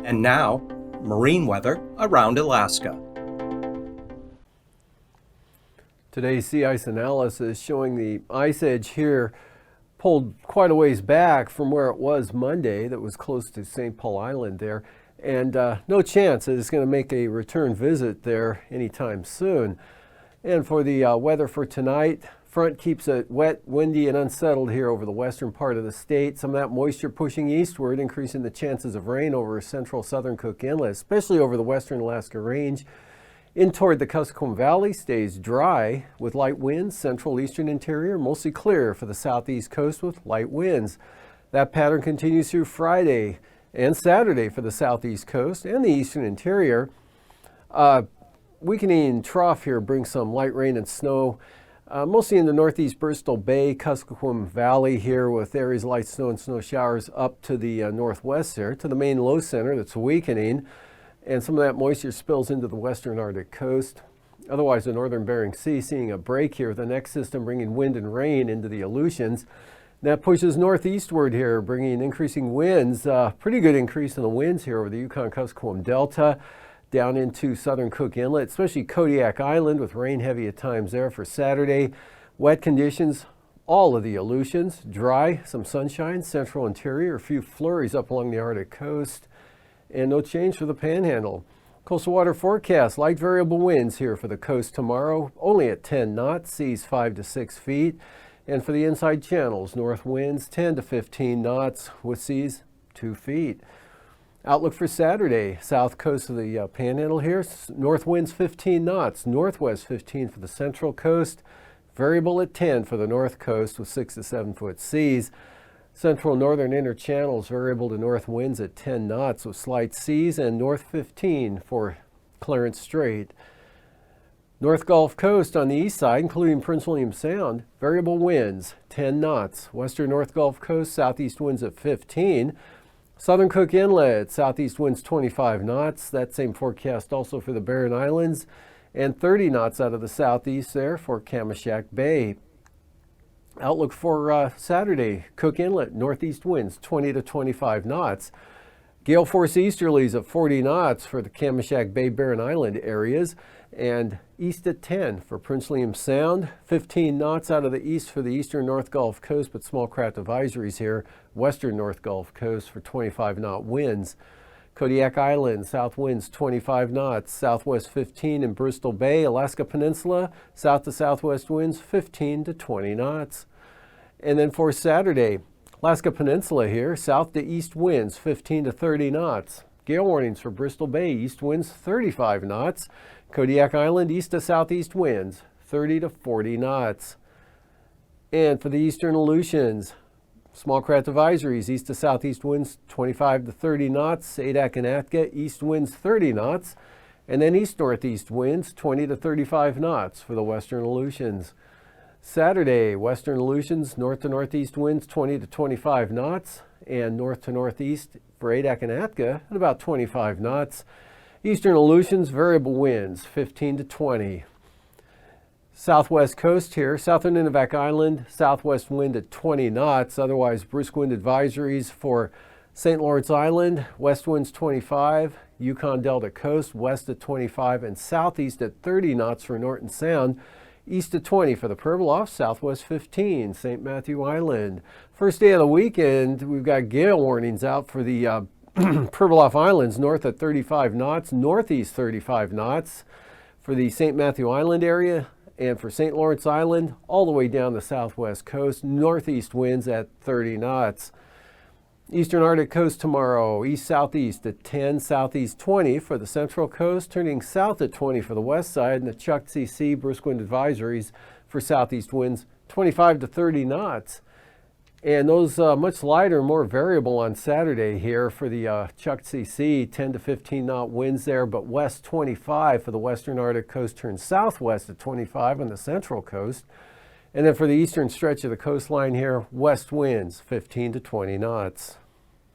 And now, marine weather around Alaska. Today's sea ice analysis showing the ice edge here pulled quite a ways back from where it was Monday, that was close to St. Paul Island there, and no chance that it's going to make a return visit there anytime soon. And for the weather for tonight, front keeps it wet, windy, and unsettled here over the western part of the state. Some of that moisture pushing eastward, increasing the chances of rain over central southern Cook Inlet, especially over the western Alaska Range. In toward the Kuskokwim Valley stays dry with light winds, central eastern interior, mostly clear for the southeast coast with light winds. That pattern continues through Friday and Saturday for the southeast coast and the eastern interior. Weakening trough here brings some light rain and snow, mostly in the northeast Bristol Bay, Kuskokwim Valley here with areas of light snow and snow showers up to the northwest there, to the main low center that's weakening. And some of that moisture spills into the western Arctic coast. Otherwise, the northern Bering Sea seeing a break here with the next system bringing wind and rain into the Aleutians. That pushes northeastward here, bringing increasing winds, pretty good increase in the winds here over the Yukon-Kuskokwim Delta, down into southern Cook Inlet, especially Kodiak Island with rain heavy at times there for Saturday. Wet conditions, all of the Aleutians, dry, some sunshine, central interior, a few flurries up along the Arctic coast, and no change for the Panhandle. Coastal water forecast, light variable winds here for the coast tomorrow, only at 10 knots, seas 5 to 6 feet. And for the inside channels, north winds 10 to 15 knots with seas 2 feet. Outlook for Saturday, south coast of the Panhandle here, north winds 15 knots, northwest 15 for the central coast, variable at 10 for the north coast with 6 to 7 foot seas. Central northern inner channels variable to north winds at 10 knots with slight seas, and north 15 for Clarence Strait. North Gulf Coast on the east side, including Prince William Sound, variable winds 10 knots. Western North Gulf Coast, southeast winds at 15. Southern Cook Inlet, southeast winds 25 knots. That same forecast also for the Barren Islands, and 30 knots out of the southeast there for Kamishak Bay. Outlook for Saturday, Cook Inlet, northeast winds 20 to 25 knots. Gale force easterlies of 40 knots for the Kamishak Bay, Barren Island areas, and east at 10 for Prince William Sound. 15 knots out of the east for the eastern North Gulf Coast, but small craft advisories here. Western North Gulf Coast for 25 knot winds. Kodiak Island, south winds 25 knots, southwest 15 in Bristol Bay, Alaska Peninsula, south to southwest winds 15 to 20 knots. And then for Saturday, Alaska Peninsula here, south to east winds 15 to 30 knots. Gale warnings for Bristol Bay, east winds 35 knots. Kodiak Island, east to southeast winds 30 to 40 knots. And for the eastern Aleutians, small craft advisories, east to southeast winds 25 to 30 knots. Adak and Atka, east winds 30 knots. And then east-northeast winds 20 to 35 knots for the western Aleutians. Saturday, western Aleutians, north to northeast winds 20 to 25 knots. And north to northeast for Adak and Atka at about 25 knots. Eastern Aleutians, variable winds 15 to 20. Southwest coast here, southern Nunivak Island, southwest wind at 20 knots. Otherwise, brisk wind advisories for St. Lawrence Island, west winds 25, Yukon Delta coast, west at 25, and southeast at 30 knots for Norton Sound. East at 20 for the Pribilof, southwest 15, St. Matthew Island. First day of the weekend, we've got gale warnings out for the Pribilof Islands, north at 35 knots, northeast 35 knots for the St. Matthew Island area. And for St. Lawrence Island, all the way down the southwest coast, northeast winds at 30 knots. Eastern Arctic coast tomorrow, east-southeast at 10, southeast 20 for the central coast, turning south at 20 for the west side, and the Chukchi Sea brisk wind advisories for southeast winds 25 to 30 knots. And those much lighter, more variable on Saturday here for the Chukchi Sea, 10 to 15 knot winds there, but west 25 for the western Arctic coast, turns southwest at 25 on the central coast. And then for the eastern stretch of the coastline here, west winds 15 to 20 knots.